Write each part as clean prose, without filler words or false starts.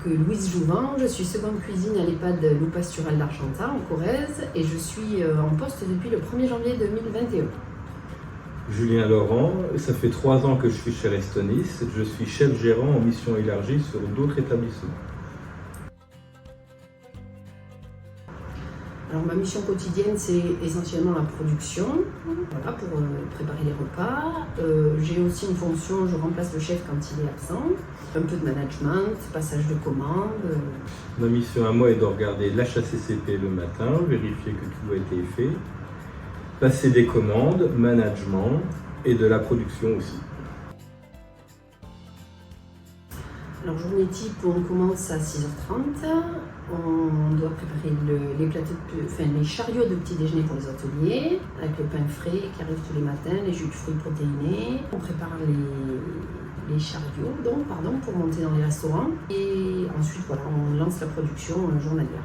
Louise Jouvent, je suis seconde cuisine à l'EHPAD Loup Pastoral d'Argentat en Corrèze et je suis en poste depuis le 1er janvier 2021. Julien Laurent, ça fait 3 ans que je suis chez Restonis, je suis chef gérant en mission élargie sur d'autres établissements. Alors ma mission quotidienne c'est essentiellement la production, voilà, pour préparer les repas. J'ai aussi une fonction, je remplace le chef quand il est absent. Un peu de management, passage de commandes. Ma mission à moi est de regarder l'HACCP le matin, vérifier que tout a été fait, passer des commandes, management et de la production aussi. Alors journée type, on commence à 6h30, on doit préparer les chariots de petit déjeuner pour les hôteliers, avec le pain frais qui arrive tous les matins, les jus de fruits protéinés. On prépare les chariots pour monter dans les restaurants et ensuite voilà, on lance la production journalière.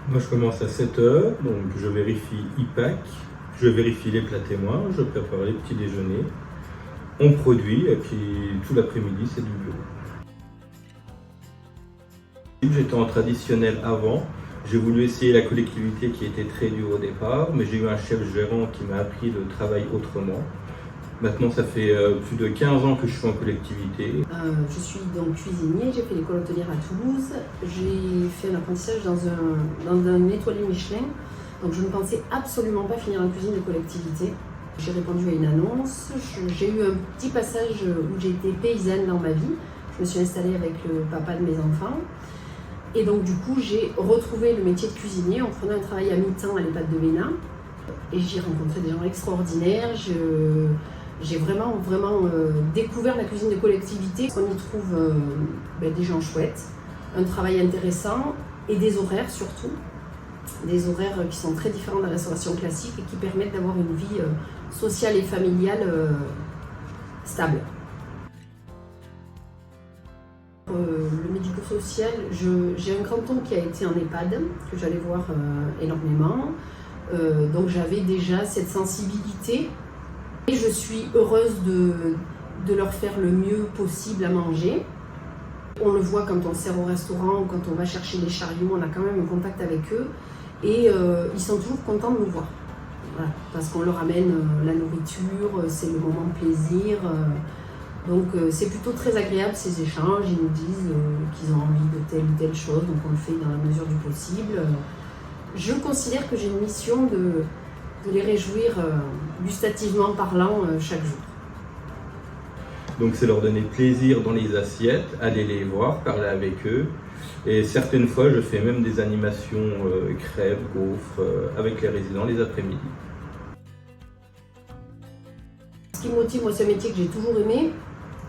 Moi je commence à 7h, donc je vérifie IPAC, je vérifie les plats témoins, je prépare les petits déjeuners. On produit et puis tout l'après-midi c'est du bureau. J'étais en traditionnel avant, j'ai voulu essayer la collectivité qui était très dure au départ, mais j'ai eu un chef gérant qui m'a appris le travail autrement. Maintenant ça fait plus de 15 ans que je suis en collectivité. Je suis donc cuisinier, j'ai fait l'école hôtelière à Toulouse, j'ai fait un apprentissage dans un étoilé Michelin, donc je ne pensais absolument pas finir en cuisine de collectivité. J'ai répondu à une annonce, j'ai eu un petit passage où j'ai été paysanne dans ma vie. Je me suis installée avec le papa de mes enfants. Et donc du coup, j'ai retrouvé le métier de cuisinier en prenant un travail à mi-temps à l'EHPAD de Bénin. Et j'y ai rencontré des gens extraordinaires. J'ai vraiment découvert la cuisine de collectivité. On y trouve des gens chouettes, un travail intéressant et des horaires surtout. Des horaires qui sont très différents de la restauration classique et qui permettent d'avoir une vie sociale et familiale stable. Le médico-social, j'ai un grand-oncle qui a été en EHPAD, que j'allais voir énormément. Donc j'avais déjà cette sensibilité et je suis heureuse de leur faire le mieux possible à manger. On le voit quand on sert au restaurant ou quand on va chercher les chariots, on a quand même un contact avec eux et ils sont toujours contents de nous voir. Voilà, parce qu'on leur amène la nourriture, c'est le moment de plaisir. Donc c'est plutôt très agréable ces échanges, ils nous disent qu'ils ont envie de telle ou telle chose, donc on le fait dans la mesure du possible. Je considère que j'ai une mission de les réjouir gustativement parlant chaque jour. Donc c'est leur donner plaisir dans les assiettes, aller les voir, parler avec eux. Et certaines fois, je fais même des animations crêpes, gaufres avec les résidents les après-midi. Ce qui me motive, moi, c'est un métier que j'ai toujours aimé.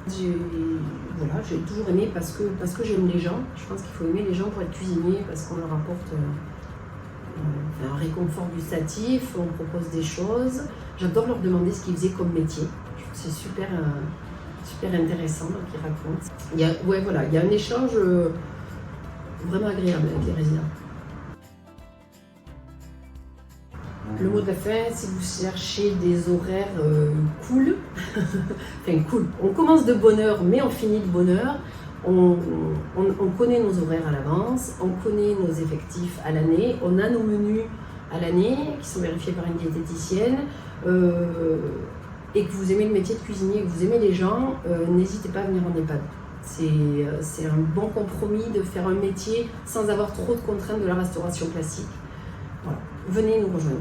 J'ai toujours aimé parce que j'aime les gens. Je pense qu'il faut aimer les gens pour être cuisinier parce qu'on leur apporte un réconfort gustatif, on propose des choses. J'adore leur demander ce qu'ils faisaient comme métier. Je trouve que c'est super intéressant qu'ils racontent. Il y a un échange vraiment agréable avec les résidents. Le mot de la fin, si vous cherchez des horaires cool, enfin cool, on commence de bonne heure mais on finit de bonne heure, on connaît nos horaires à l'avance, on connaît nos effectifs à l'année, on a nos menus à l'année qui sont vérifiés par une diététicienne et que vous aimez le métier de cuisinier, que vous aimez les gens, n'hésitez pas à venir en EHPAD. C'est un bon compromis de faire un métier sans avoir trop de contraintes de la restauration classique. Voilà. Venez nous rejoindre.